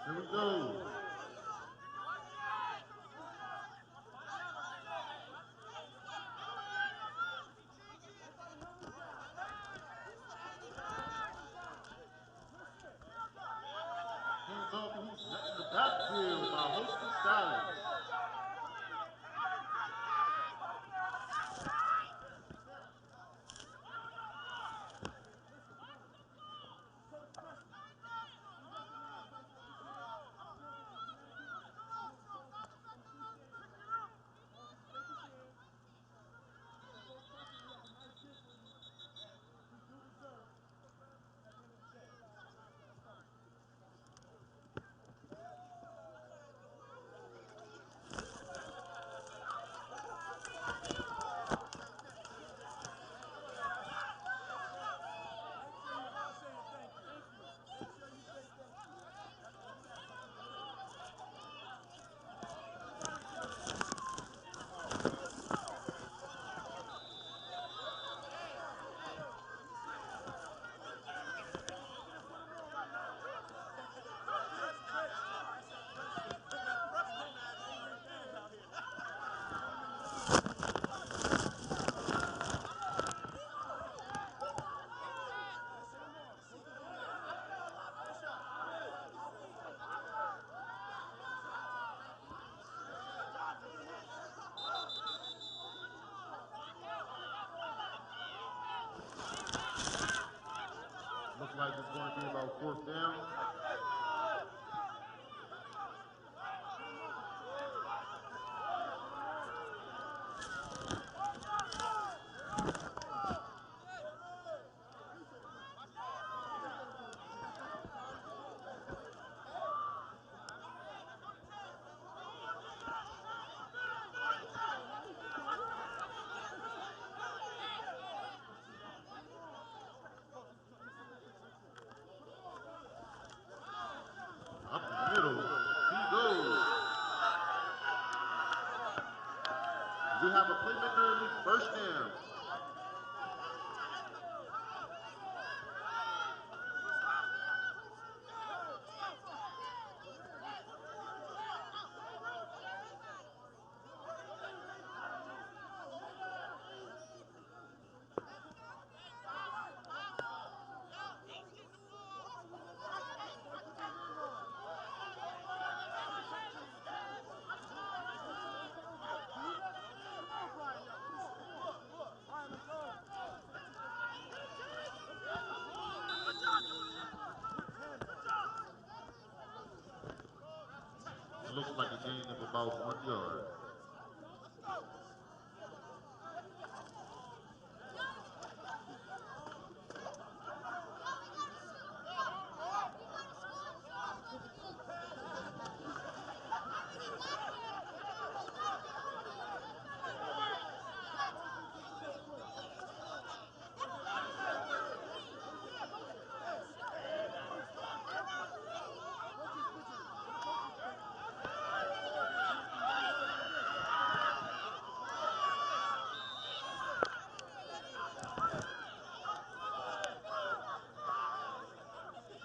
Here we go. Hands off the hoops, net in the backfield by hosting Stallions. Looks like it's going to be about 4th down. looks like a gain of about 1 yard.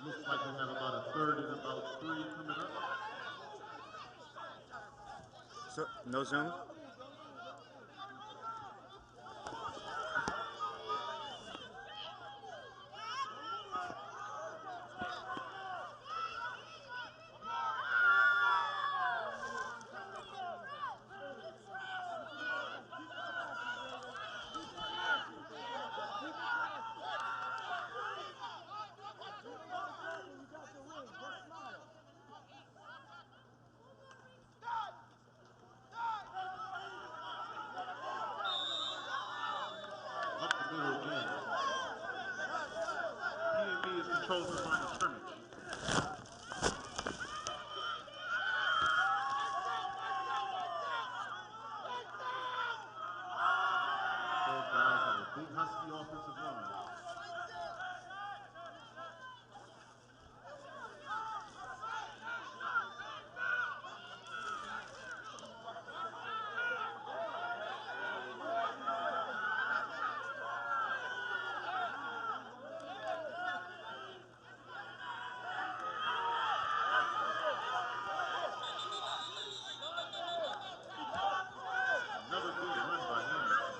Looks like we have about a 3rd and about 3 coming up. So, no zoom? Up the middle again. P&B is controlled the line of scrimmage. Both guys have a big husky offensive line. Another big run by Anderson.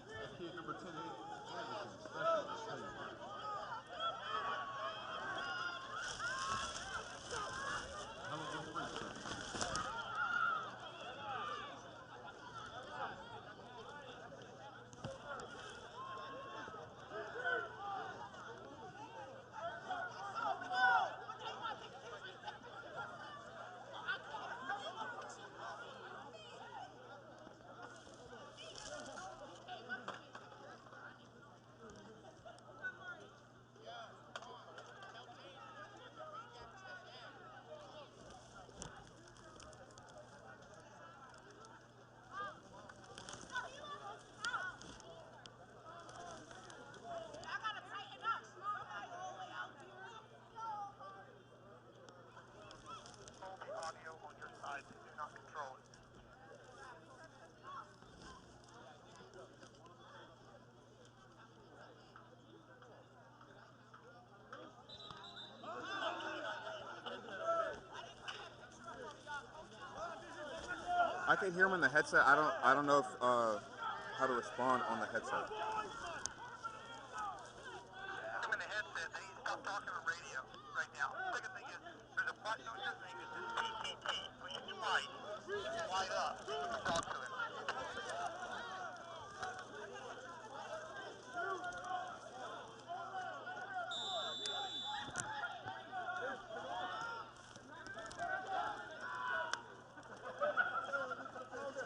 That kid number 10, Anderson, special, I'll tell you what. Hell of a sprint set. I can hear him in the headset. I don't know if how to respond on the headset. I'm in the headset. They need to stop talking on radio right now. Second thing is, there's a button on your thing that says PTT. Push it to right. Slide up. You can talk to it.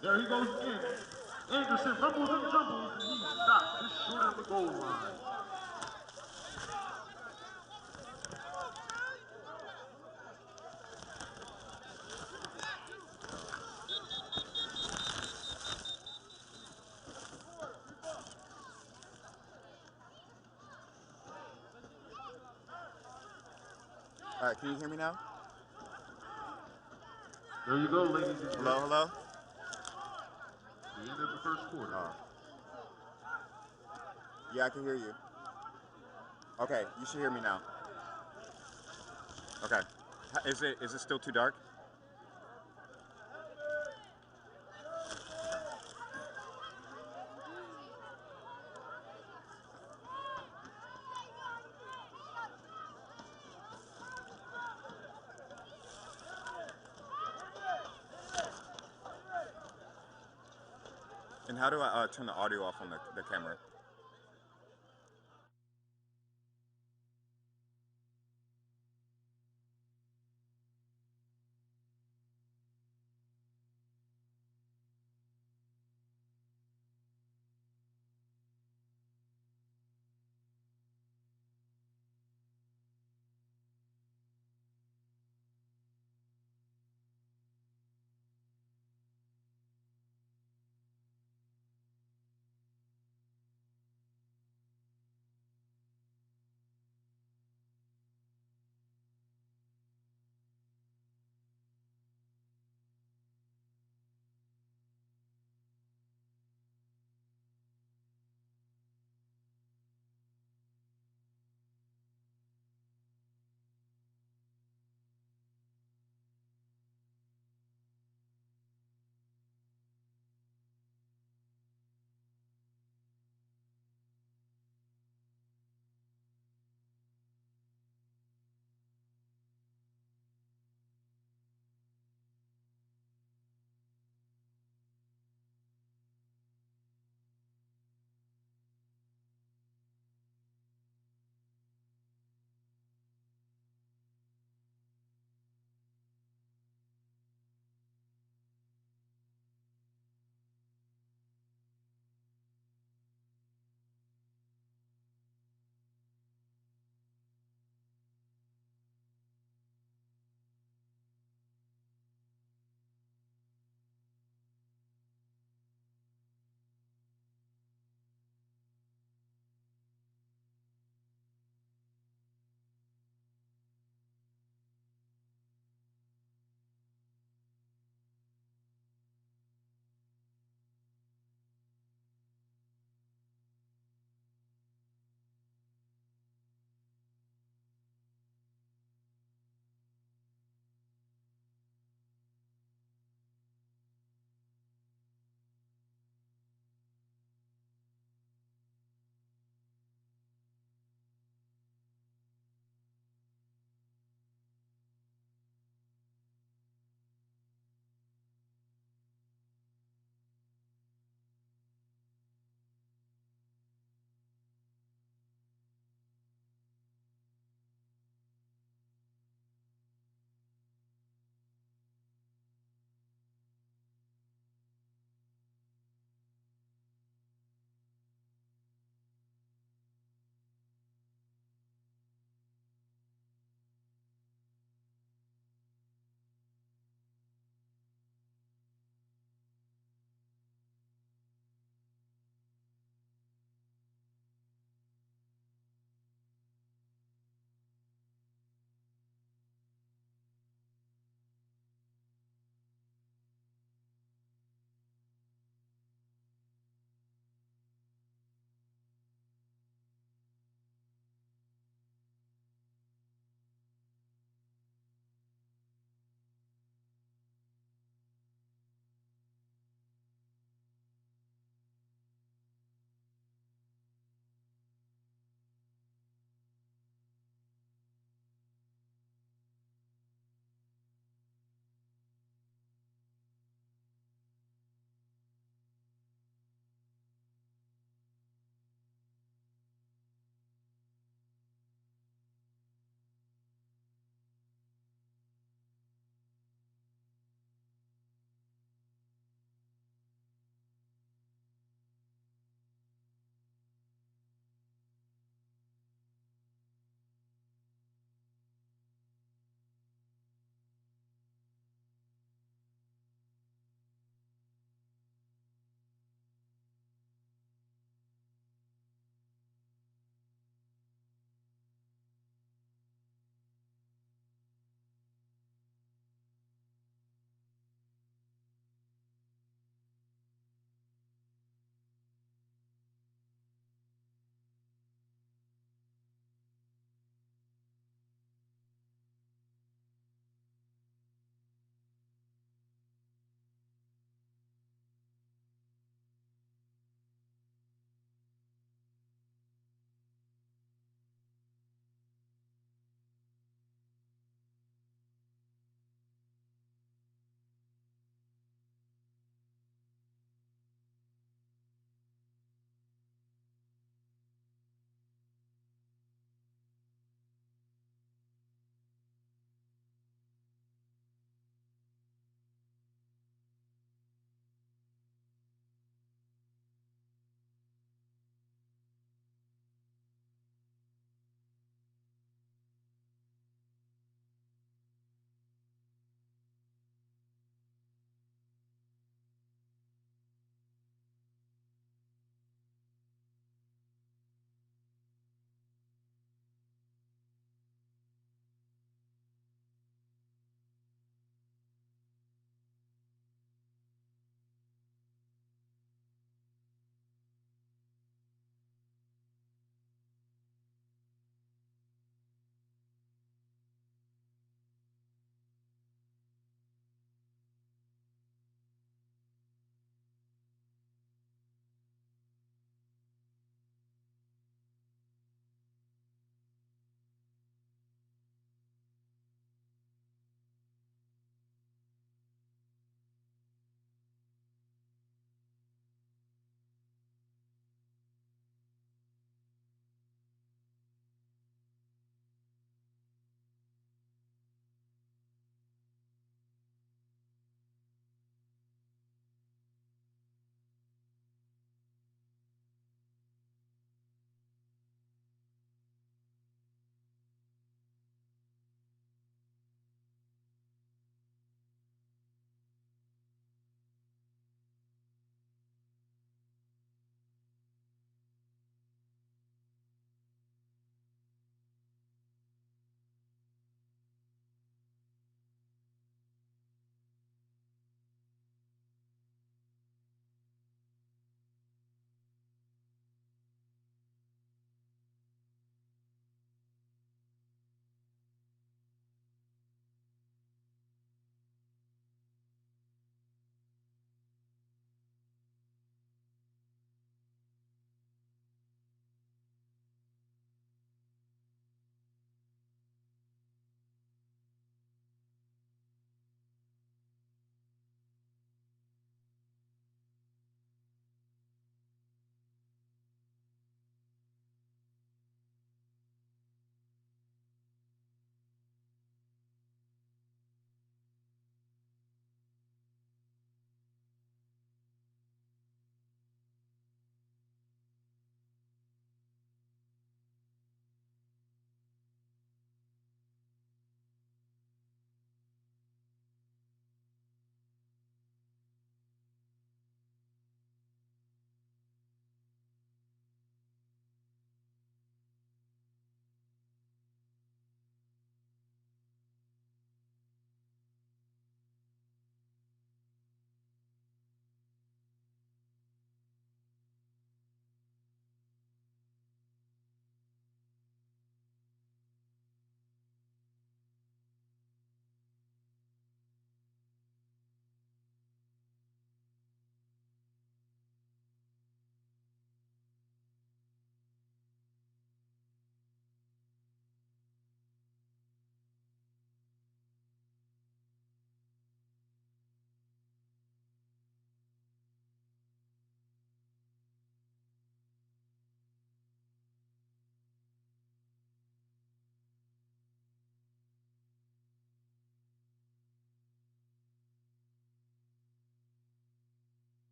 There he goes again. Anderson rumbles and jumbles, and he stopped just short of the goal line. All right, can you hear me now? There you go, ladies and gentlemen. Hello, hello? The end of the first quarter. Yeah, I can hear you. Okay, you should hear me now. Okay. Is it still too dark? And how do I turn the audio off on the camera?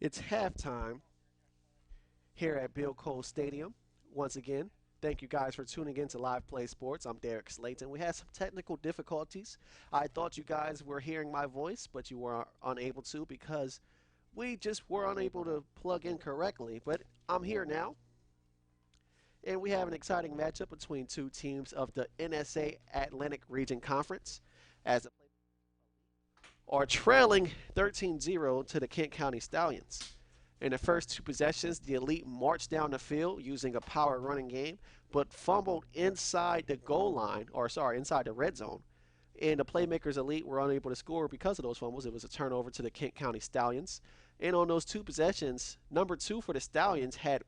It's halftime here at Bill Cole Stadium. Once again, thank you guys for tuning in to LivePlay Sports. I'm Derek Slayton. We had some technical difficulties. I thought you guys were hearing my voice, but you were unable to because we just were unable to plug in correctly. But I'm here now, and we have an exciting matchup between two teams of the NSA Atlantic Region Conference as the are trailing 13-0 to the Kent County Stallions. In the first two possessions, the Elite marched down the field using a power running game, but fumbled inside the goal line, inside the red zone. And the Playmakers Elite were unable to score because of those fumbles. It was a turnover to the Kent County Stallions. And on those two possessions, number 2 for the Stallions had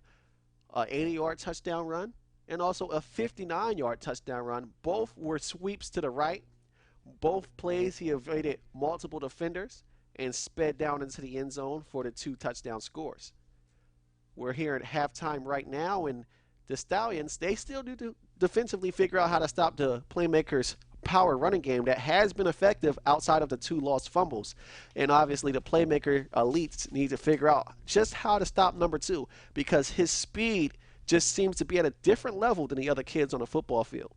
an 80-yard touchdown run and also a 59-yard touchdown run. Both were sweeps to the right. Both plays he evaded multiple defenders and sped down into the end zone for the 2 touchdown scores. We're here at halftime right now, and the Stallions, they still need to defensively figure out how to stop the Playmakers' power running game that has been effective outside of the 2 lost fumbles. And obviously the Playmaker elites need to figure out just how to stop number 2 because his speed just seems to be at a different level than the other kids on the football field.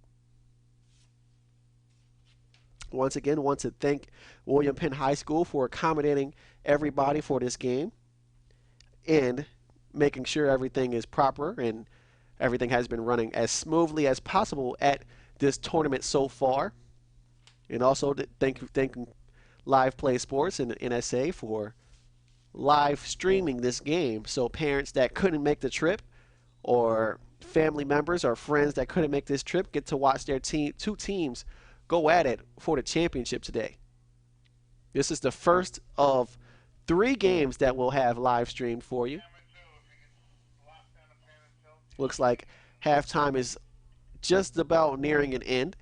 Once again, want to thank William Penn High School for accommodating everybody for this game and making sure everything is proper and everything has been running as smoothly as possible at this tournament so far. And also thank LivePlay Sports and the NSA for live streaming this game so parents that couldn't make the trip or family members or friends that couldn't make this trip get to watch their two teams go at it for the championship today. This is the first of 3 games that we'll have live streamed for you. Looks like halftime is just about nearing an end.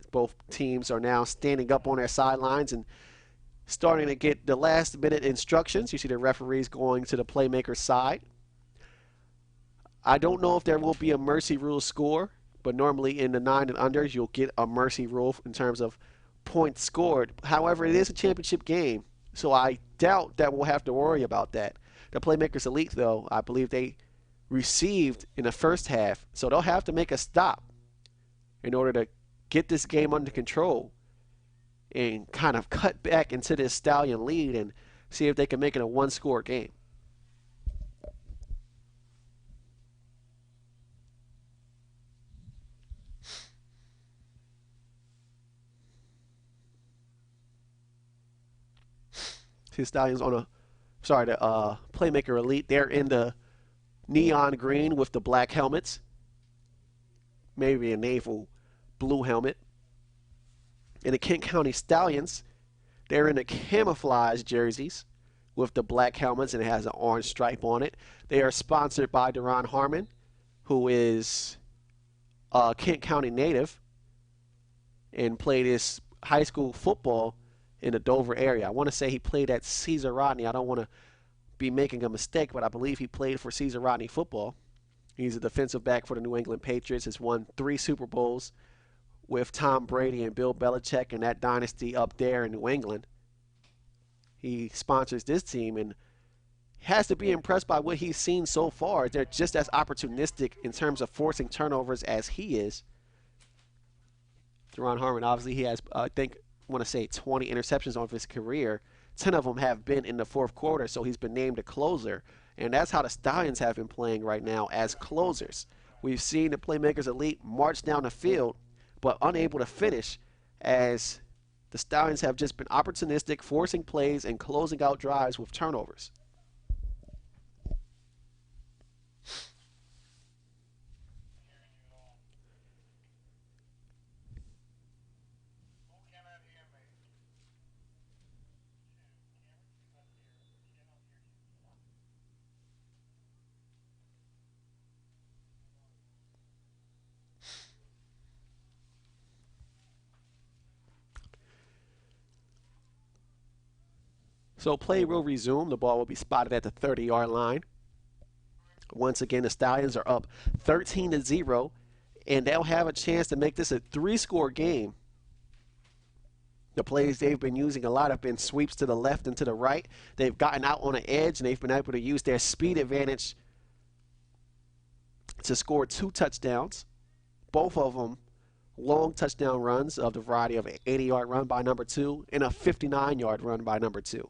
Both teams are now standing up on their sidelines and starting to get the last minute instructions. You see the referees going to the Playmaker side. I don't know if there will be a mercy rule score, but normally in the 9 and unders, you'll get a mercy rule in terms of points scored. However, it is a championship game, so I doubt that we'll have to worry about that. The Playmakers Elite, though, I believe they received in the first half, so they'll have to make a stop in order to get this game under control and kind of cut back into this Stallion lead and see if they can make it a 1-score game. See the Stallions the Playmaker Elite. They're in the neon green with the black helmets. Maybe a naval blue helmet. And the Kent County Stallions, they're in the camouflage jerseys with the black helmets and it has an orange stripe on it. They are sponsored by Deron Harmon, who is a Kent County native and played his high school football in the Dover area. I want to say he played at Caesar Rodney. I don't want to be making a mistake, but I believe he played for Caesar Rodney football. He's a defensive back for the New England Patriots. Has won 3 Super Bowls with Tom Brady and Bill Belichick and that dynasty up there in New England. He sponsors this team and has to be impressed by what he's seen so far. They're just as opportunistic in terms of forcing turnovers as he is. Deron Harmon, obviously, he has, I want to say 20 interceptions of his career. 10 of them have been in the fourth quarter, so he's been named a closer. And that's how the Stallions have been playing right now, as closers. We've seen the Playmakers Elite march down the field, but unable to finish, as the Stallions have just been opportunistic, forcing plays and closing out drives with turnovers. So play will resume. The ball will be spotted at the 30-yard line. Once again, the Stallions are up 13-0, and they'll have a chance to make this a 3-score game The plays they've been using a lot have been sweeps to the left and to the right. They've gotten out on an edge, and they've been able to use their speed advantage to score 2 touchdowns, both of them long touchdown runs of the variety of an 80-yard run by number 2 and a 59-yard run by number 2.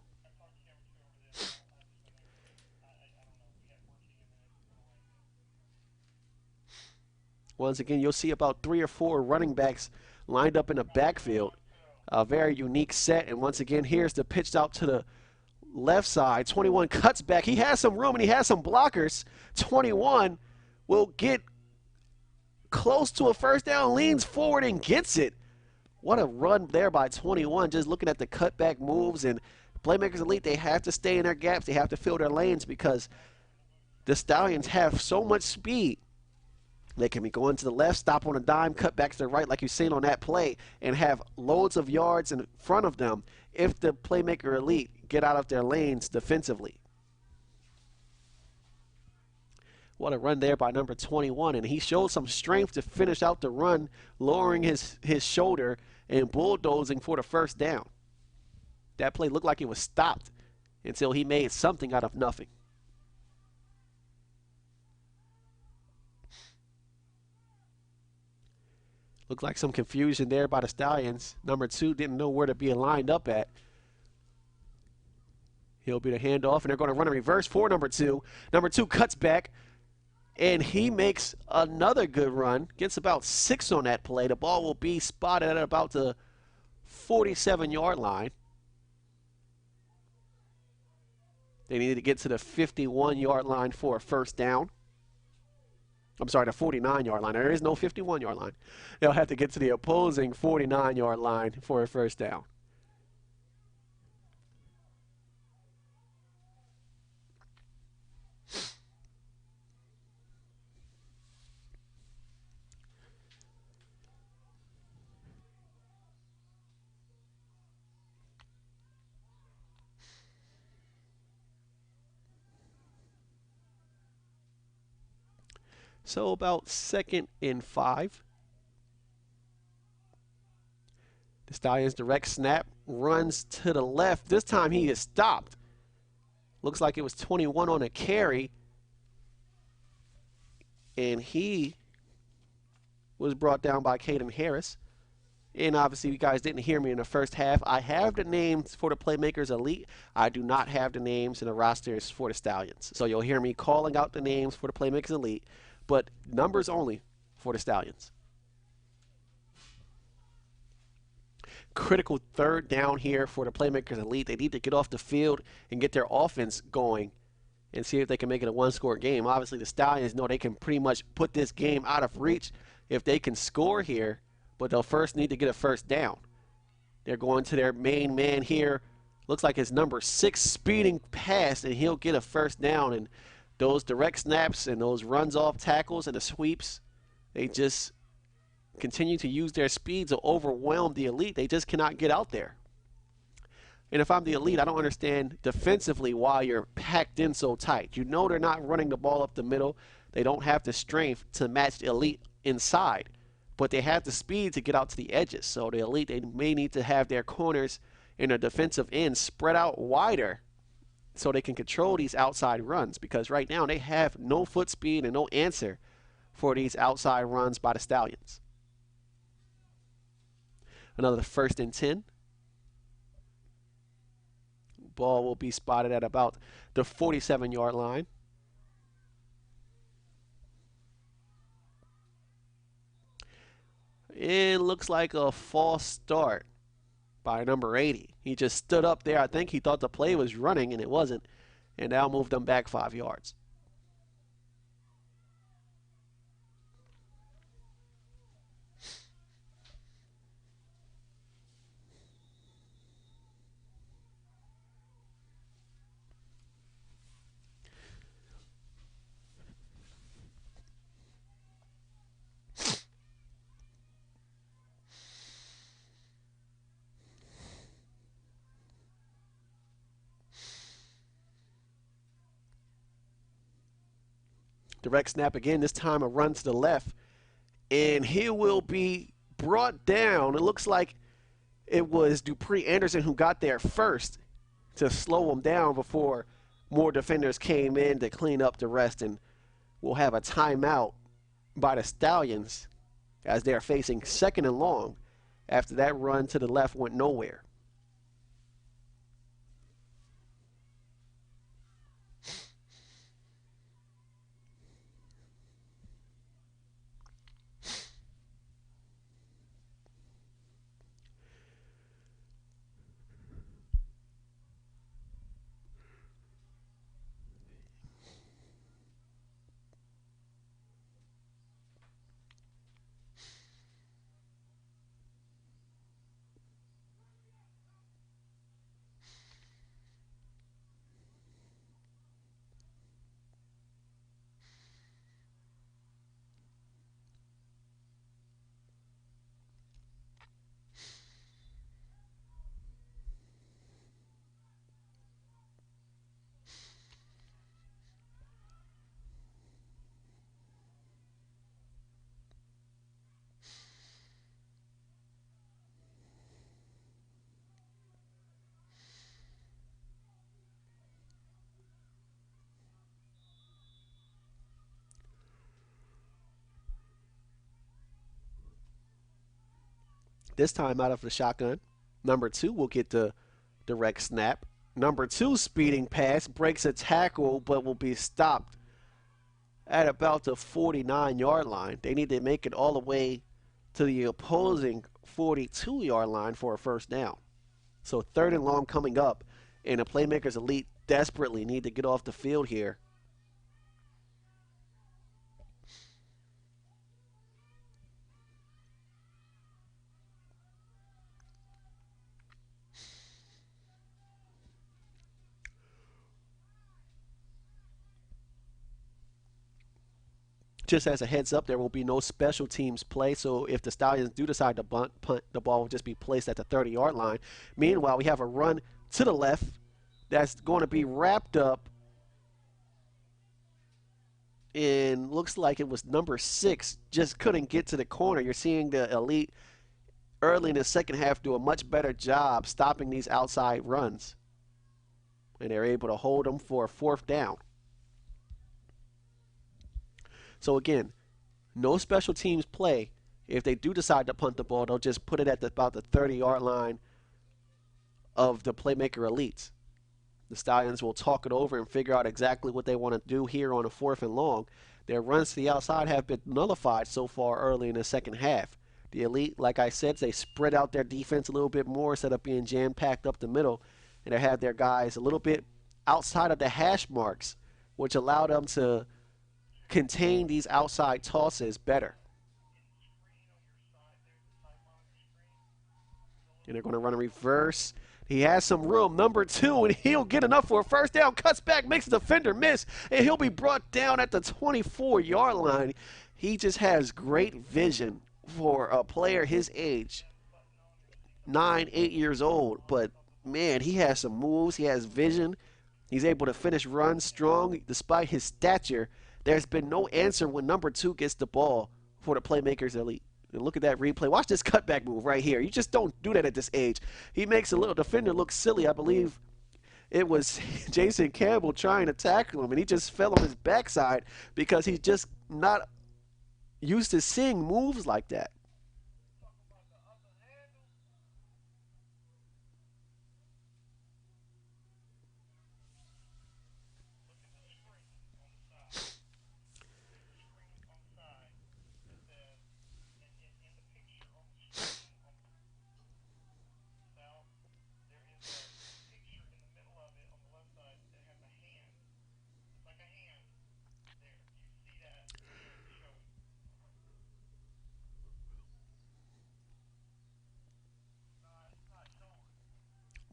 Once again, you'll see about 3 or 4 running backs lined up in the backfield. A very unique set. And once again, here's the pitch out to the left side. 21 cuts back. He has some room and he has some blockers. 21 will get close to a first down, leans forward and gets it. What a run there by 21. Just looking at the cutback moves, and Playmakers Elite, they have to stay in their gaps. They have to fill their lanes because the Stallions have so much speed. They can be going to the left, stop on a dime, cut back to the right like you've seen on that play, and have loads of yards in front of them if the Playmaker Elite get out of their lanes defensively. What a run there by number 21, and he showed some strength to finish out the run, lowering his shoulder and bulldozing for the first down. That play looked like it was stopped until he made something out of nothing. Looked like some confusion there by the Stallions. Number 2 didn't know where to be lined up at. He'll be the handoff, and they're going to run a reverse for number 2. Number 2 cuts back, and he makes another good run. Gets about 6 on that play. The ball will be spotted at about the 47-yard line. They needed to get to the 51-yard line for a first down. I'm sorry, the 49-yard line. There is no 51-yard line. They'll have to get to the opposing 49-yard line for a first down. So about 2nd and 5. The Stallions direct snap, runs to the left. This time he is stopped. Looks like it was 21 on a carry. And he was brought down by Caden Harris. And obviously you guys didn't hear me in the first half. I have the names for the Playmakers Elite. I do not have the names and the rosters for the Stallions. So you'll hear me calling out the names for the Playmakers Elite, but numbers only for the Stallions. Critical 3rd down here for the Playmakers Elite. They need to get off the field and get their offense going and see if they can make it a 1-score game. Obviously, the Stallions know they can pretty much put this game out of reach if they can score here, but they'll first need to get a first down. They're going to their main man here. Looks like it's number 6 speeding past, and he'll get a first down. And those direct snaps and those runs off tackles and the sweeps, they just continue to use their speed to overwhelm the Elite. They just cannot get out there. And if I'm the Elite, I don't understand defensively why you're packed in so tight. You know they're not running the ball up the middle. They don't have the strength to match the Elite inside, but they have the speed to get out to the edges. So the Elite, they may need to have their corners and their defensive ends spread out wider so they can control these outside runs, because right now they have no foot speed and no answer for these outside runs by the Stallions. Another 1st and 10. Ball will be spotted at about the 47-yard line. It looks like a false start by number 80. He just stood up there. I think he thought the play was running, and it wasn't. And now moved them back 5 yards. Direct snap again, this time a run to the left. And he will be brought down. It looks like it was Dupree Anderson who got there first to slow him down before more defenders came in to clean up the rest. And we'll have a timeout by the Stallions as they're facing 2nd and long after that run to the left went nowhere. This time out of the shotgun. Number 2 will get the direct snap. Number 2 speeding pass, breaks a tackle, but will be stopped at about the 49-yard line. They need to make it all the way to the opposing 42-yard line for a first down. So 3rd and long coming up, and the Playmakers Elite desperately need to get off the field here. Just as a heads up, there will be no special teams play, so if the Stallions do decide to punt, the ball will just be placed at the 30-yard line. Meanwhile, we have a run to the left that's going to be wrapped up in, looks like it was number 6, just couldn't get to the corner. You're seeing the Elite early in the second half do a much better job stopping these outside runs, and they're able to hold them for a 4th down. So again, no special teams play. If they do decide to punt the ball, they'll just put it at about the 30-yard line of the Playmaker Elites. The Stallions will talk it over and figure out exactly what they want to do here on a 4th and long. Their runs to the outside have been nullified so far early in the second half. The Elite, like I said, they spread out their defense a little bit more instead of being jam-packed up the middle, and they have their guys a little bit outside of the hash marks, which allow them to contain these outside tosses better. And they're going to run a reverse. He has some room. Number 2, and he'll get enough for a first down. Cuts back, makes the defender miss, and he'll be brought down at the 24-yard line. He just has great vision for a player his age, 9, 8 years old. But, man, he has some moves. He has vision. He's able to finish runs strong despite his stature. There's been no answer when number 2 gets the ball for the Playmakers Elite. And look at that replay. Watch this cutback move right here. You just don't do that at this age. He makes a little defender look silly. I believe it was Jason Campbell trying to tackle him, and he just fell on his backside because he's just not used to seeing moves like that.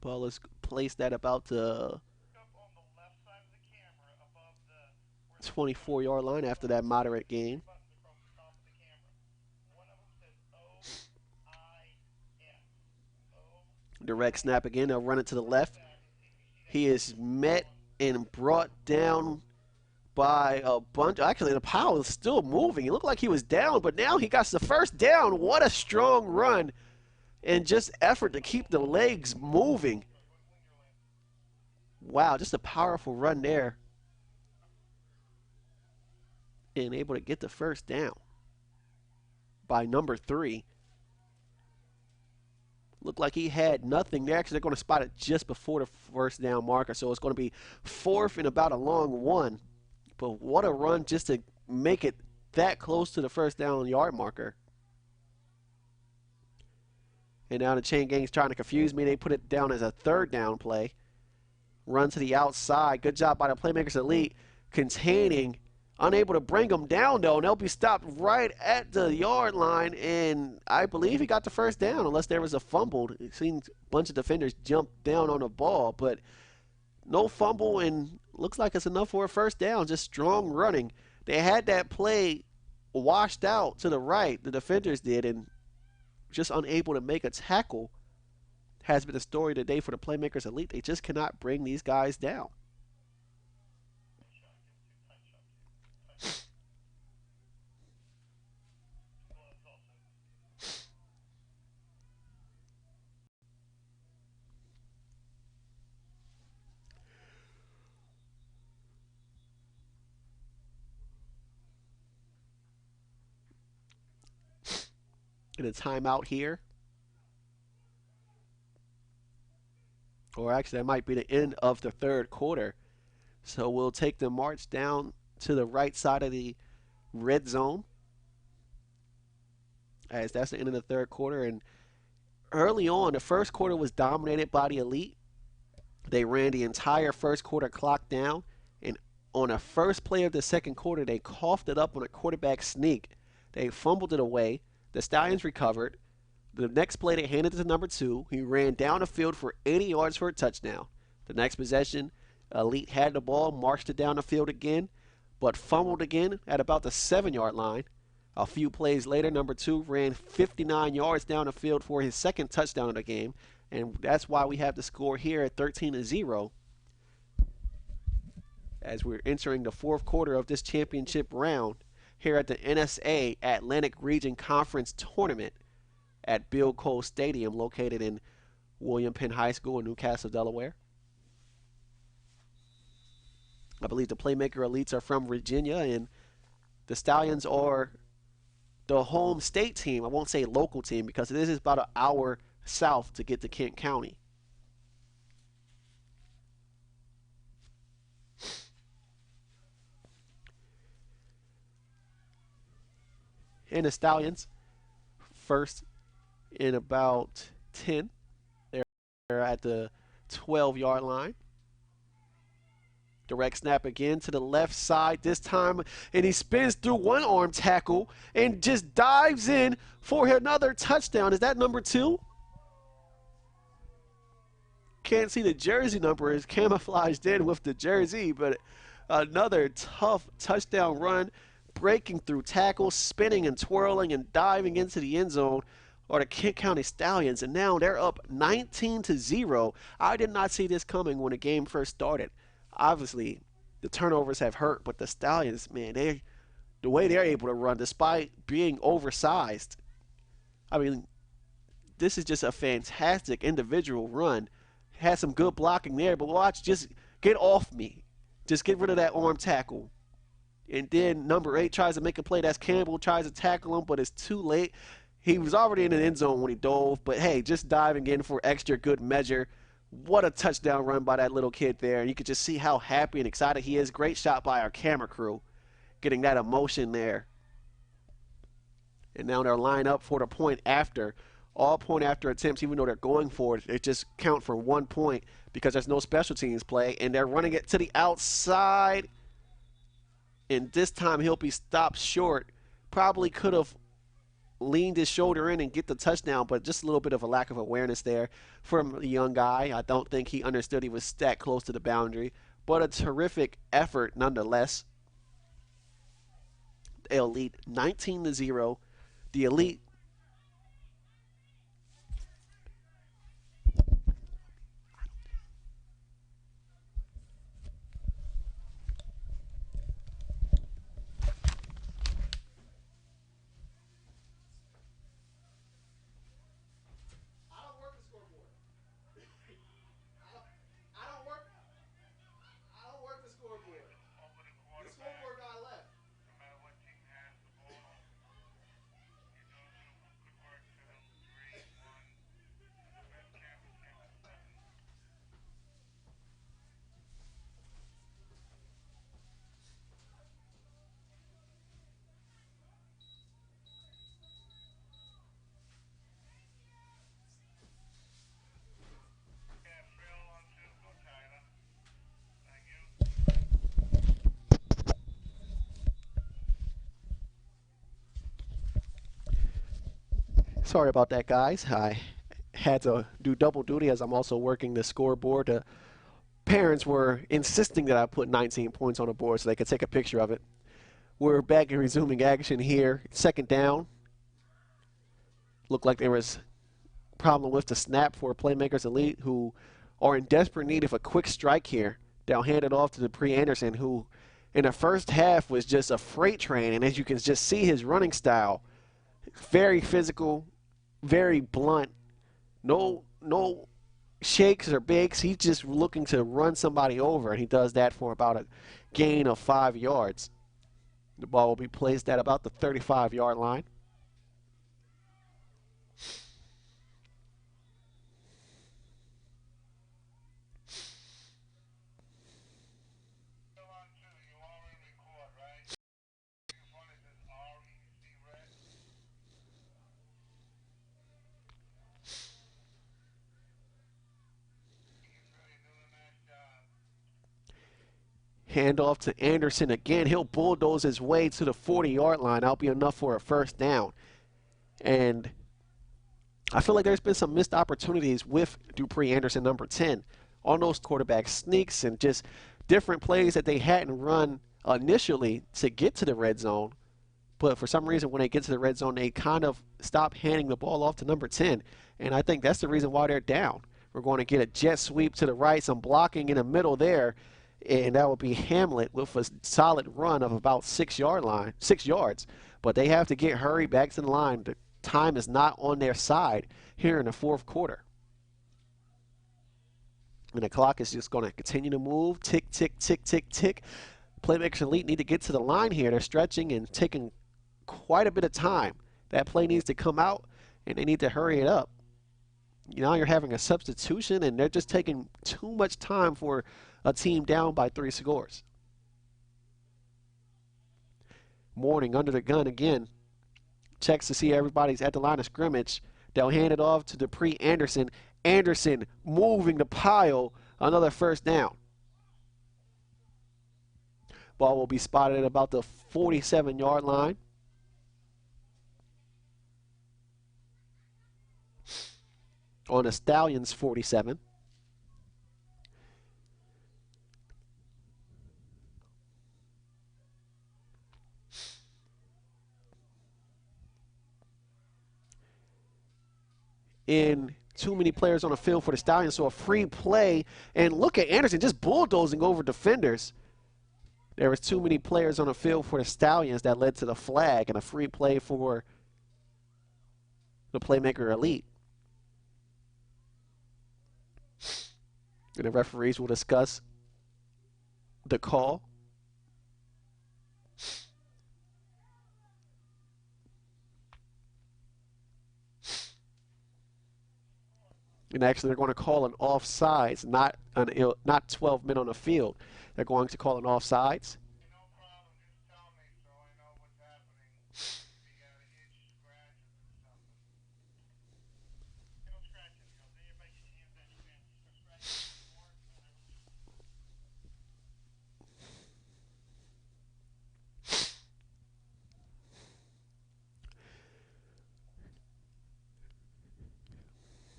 Ball is placed at about the 24-yard line after that moderate gain. Direct snap again. They'll run it to the left. He is met and brought down by a bunch. Actually, the pile is still moving. It looked like he was down, but now he got the first down. What a strong run. and just effort to keep the legs moving. Wow, just a powerful run there. And able to get the first down by number 3. Looked like he had nothing there. Actually, they're going to spot it just before the first down marker. So it's going to be 4th and about a long 1. But what a run just to make it that close to the first down yard marker. And now the chain gang's trying to confuse me. They put it down as a 3rd down play. Run to the outside. Good job by the Playmakers Elite containing. Unable to bring them down, though. And they'll be stopped right at the yard line. And I believe he got the first down, unless there was a fumble. It seems a bunch of defenders jumped down on the ball. But no fumble, and looks like it's enough for a first down. Just strong running. They had that play washed out to the right. The defenders did, and just unable to make a tackle has been the story today for the Playmakers Elite. They just cannot bring these guys down. In a timeout here. Or actually, that might be the end of the 3rd quarter. So we'll take the march down to the right side of the red zone, as that's the end of the 3rd quarter. And early on, the 1st quarter was dominated by the Elite. They ran the entire 1st quarter clock down. And on the first play of the 2nd quarter, they coughed it up on a quarterback sneak. They fumbled it away. The Stallions recovered. The next play, they handed it to number 2. He ran down the field for 80 yards for a touchdown. The next possession, Elite had the ball, marched it down the field again, but fumbled again at about the 7-yard line. A few plays later, number 2 ran 59 yards down the field for his 2nd touchdown of the game, and that's why we have the score here at 13-0 as we're entering the 4th quarter of this championship round here at the NSA Atlantic Region Conference Tournament at Bill Cole Stadium, located in William Penn High School in Newcastle, Delaware. I believe the Playmaker Elites are from Virginia, and the Stallions are the home state team. I won't say local team, because this is about an hour south to get to Kent County. And the Stallions, first in about 10. They're at the 12-yard line. Direct snap again to the left side this time, and he spins through one arm tackle and just dives in for another touchdown. Is that number 2? Can't see the jersey number. It's camouflaged in with the jersey, but another tough touchdown run, breaking through tackles, spinning and twirling and diving into the end zone are the Kent County Stallions, and now they're up 19-0. I did not see this coming when the game first started. Obviously, the turnovers have hurt, but the Stallions, man, the way they're able to run despite being oversized. I mean, this is just a fantastic individual run. Had some good blocking there, but watch, just get off me. Just get rid of that arm tackle. And then number 8 tries to make a play. That's Campbell, tries to tackle him, but it's too late. He was already in the end zone when he dove, but hey, just diving in for extra good measure. What a touchdown run by that little kid there. And you could just see how happy and excited he is. Great shot by our camera crew, getting that emotion there. And now they're lined up for the point after. All point after attempts, even though they're going for it, it just count for 1 point because there's no special teams play. And they're running it to the outside. And this time he'll be stopped short. Probably could have leaned his shoulder in and get the touchdown, but just a little bit of a lack of awareness there from the young guy. I don't think he understood he was that close to the boundary, but a terrific effort nonetheless. The Elite 19-0. The Elite Sorry about that, guys. I had to do double duty as I'm also working the scoreboard. The parents were insisting that I put 19 points on the board so they could take a picture of it. We're back in resuming action here. Second down. Looked like there was a problem with the snap for Playmakers Elite, who are in desperate need of a quick strike here. They'll hand it off to Dupree Anderson, who in the first half was just a freight train. And as you can just see his running style, very physical, very blunt. No shakes or bakes. He's just looking to run somebody over, and he does that for about a gain of 5 yards. The ball will be placed at about the 35-yard line. Handoff to Anderson again. He'll bulldoze his way to the 40-yard line. That'll be enough for a first down. And I feel like there's been some missed opportunities with Dupree Anderson, number 10, on those quarterback sneaks and just different plays that they hadn't run initially to get to the red zone. But for some reason, when they get to the red zone, they kind of stop handing the ball off to number 10. And I think that's the reason why they're down. We're going to get a jet sweep to the right, some blocking in the middle there. And that will be Hamlet with a solid run of about 6 yards. But they have to get hurry back to the line. The time is not on their side here in the fourth quarter. And the clock is just going to continue to move. Tick, tick, tick, tick, tick. Playmakers Elite need to get to the line here. They're stretching and taking quite a bit of time. That play needs to come out, and they need to hurry it up. Now you're having a substitution, and they're just taking too much time for a team down by 3 scores. Mourning under the gun again. Checks to see everybody's at the line of scrimmage. They'll hand it off to Dupree Anderson. Anderson moving the pile. Another first down. Ball will be spotted at about the 47-yard line. On the Stallions 47. In too many players on the field for the Stallions, so a free play. And look at Anderson just bulldozing over defenders. There was too many players on the field for the Stallions that led to the flag and a free play for the Playmaker Elite. And the referees will discuss the call. And actually, they're going to call an offsides, not 12 men on the field. They're going to call an offsides.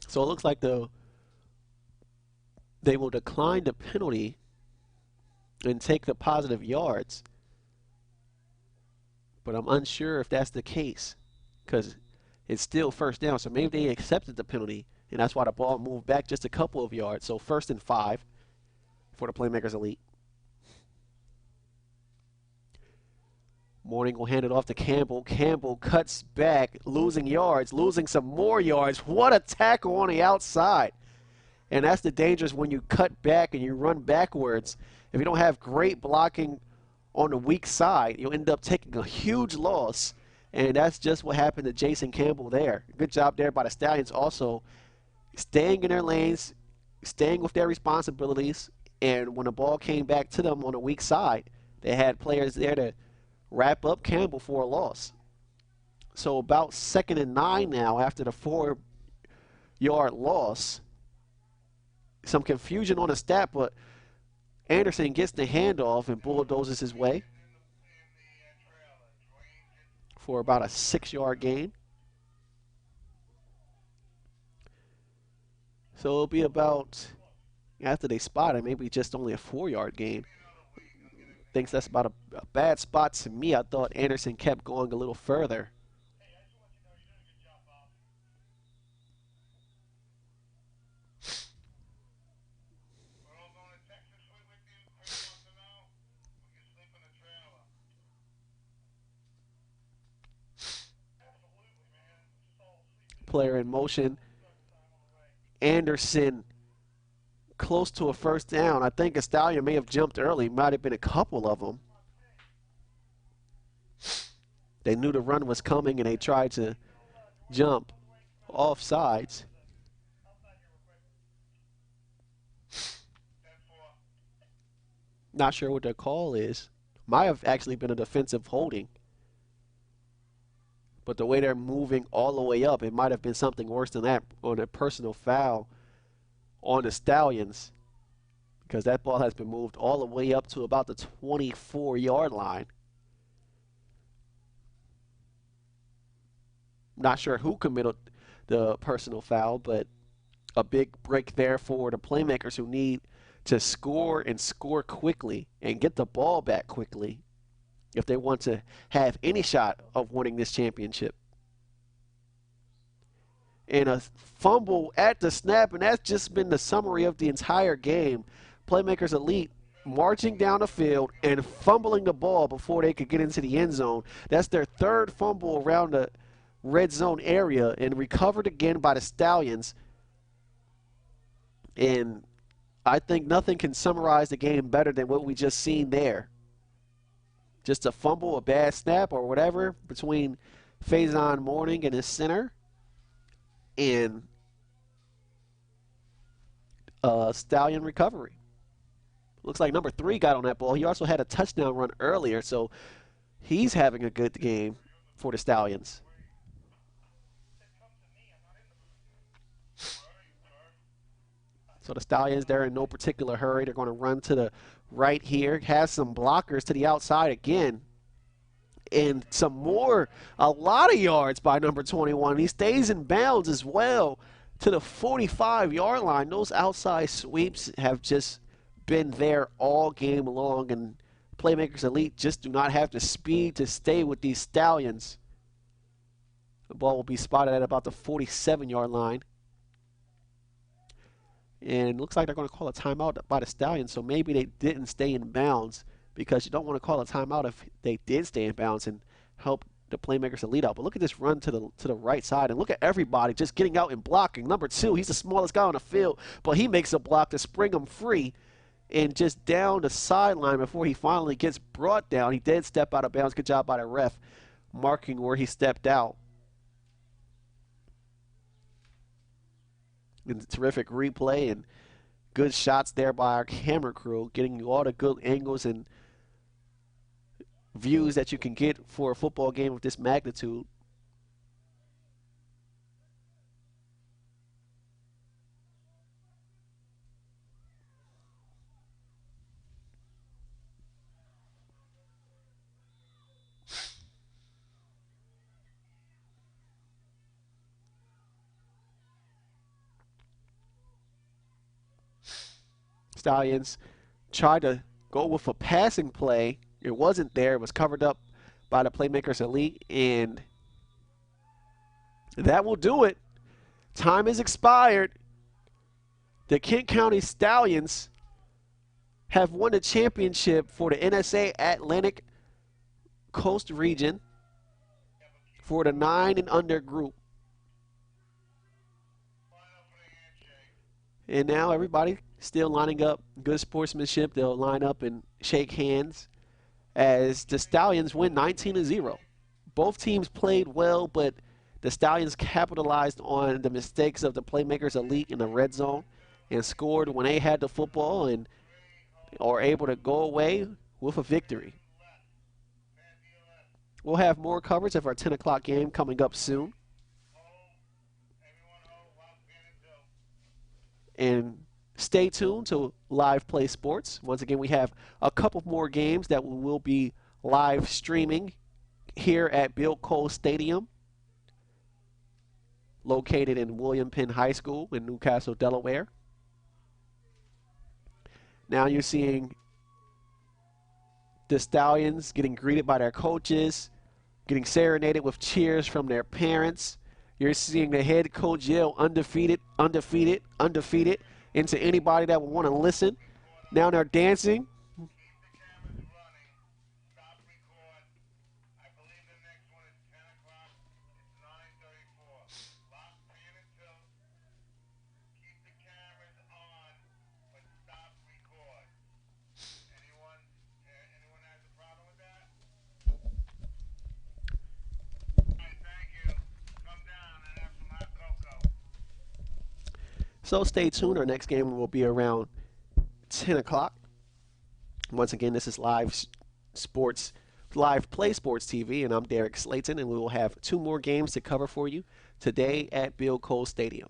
So it looks like they will decline the penalty and take the positive yards. But I'm unsure if that's the case because it's still first down. So maybe they accepted the penalty, and that's why the ball moved back just a couple of yards. So 1st and 5 for the Playmakers Elite. Mourning will hand it off to Campbell. Campbell cuts back, losing yards, losing some more yards. What a tackle on the outside. And that's the dangerous when you cut back and you run backwards. If you don't have great blocking on the weak side, you'll end up taking a huge loss. And that's just what happened to Jason Campbell there. Good job there by the Stallions also staying in their lanes, staying with their responsibilities. And when the ball came back to them on the weak side, they had players there to wrap up Campbell for a loss. So about 2nd and 9 now after the 4-yard loss. Some confusion on the stat, but Anderson gets the handoff and bulldozes his way for about a 6-yard gain. So it'll be about, after they spot it, maybe just only a 4-yard gain. Thinks that's about a bad spot to me. I thought Anderson kept going a little further. Player in motion. Anderson close to a first down. I think a Stallion may have jumped early. Might have been a couple of them. They knew the run was coming and they tried to jump off sides. Not sure what their call is. Might have actually been a defensive holding. But the way they're moving all the way up, it might have been something worse than that on a personal foul on the Stallions, because that ball has been moved all the way up to about the 24-yard line. Not sure who committed the personal foul, but a big break there for the playmakers who need to score and score quickly and get the ball back quickly if they want to have any shot of winning this championship. And a fumble at the snap, and that's just been the summary of the entire game. Playmakers Elite marching down the field and fumbling the ball before they could get into the end zone. That's their third fumble around the red zone area, and recovered again by the Stallions. And I think nothing can summarize the game better than what we just seen there. Just a fumble, a bad snap, or whatever between Faison Mourning and his center, and Stallion recovery. Looks like number 3 got on that ball. He also had a touchdown run earlier, so he's having a good game for the Stallions. So the Stallions, they're in no particular hurry. They're going to run to the right here. Has some blockers to the outside again. And some more, a lot of yards by number 21. He stays in bounds as well to the 45-yard line. Those outside sweeps have just been there all game long. And Playmakers Elite just do not have the speed to stay with these Stallions. The ball will be spotted at about the 47-yard line. And it looks like they're going to call a timeout by the Stallions, so maybe they didn't stay in bounds, because you don't want to call a timeout if they did stay in bounds and help the Playmakers Elite out. But look at this run to the right side, and look at everybody just getting out and blocking. Number 2, he's the smallest guy on the field, but he makes a block to spring him free and just down the sideline before he finally gets brought down. He did step out of bounds. Good job by the ref marking where he stepped out. And terrific replay and good shots there by our camera crew, getting you all the good angles and views that you can get for a football game of this magnitude. Stallions tried to go with a passing play. It wasn't there. It was covered up by the Playmakers Elite, and that will do it. Time is expired. The Kent County Stallions have won the championship for the NSA Atlantic Coast region for the 9 and under group. And now everybody still lining up. Good sportsmanship. They'll line up and shake hands as the Stallions win 19-0. Both teams played well, but the Stallions capitalized on the mistakes of the Playmakers Elite in the red zone and scored when they had the football and are able to go away with a victory. We'll have more coverage of our 10 o'clock game coming up soon. And stay tuned to LivePlay Sports. Once again, we have a couple more games that we will be live streaming here at Bill Cole Stadium located in William Penn High School in Newcastle, Delaware. Now you're seeing the Stallions getting greeted by their coaches, getting serenaded with cheers from their parents. You're seeing the head coach yell undefeated, undefeated, undefeated into anybody that would want to listen. Now they're dancing. So stay tuned. Our next game will be around 10 o'clock. Once again, this is LivePlay Sports TV, and I'm Derek Slayton, and we will have 2 more games to cover for you today at Bill Cole Stadium.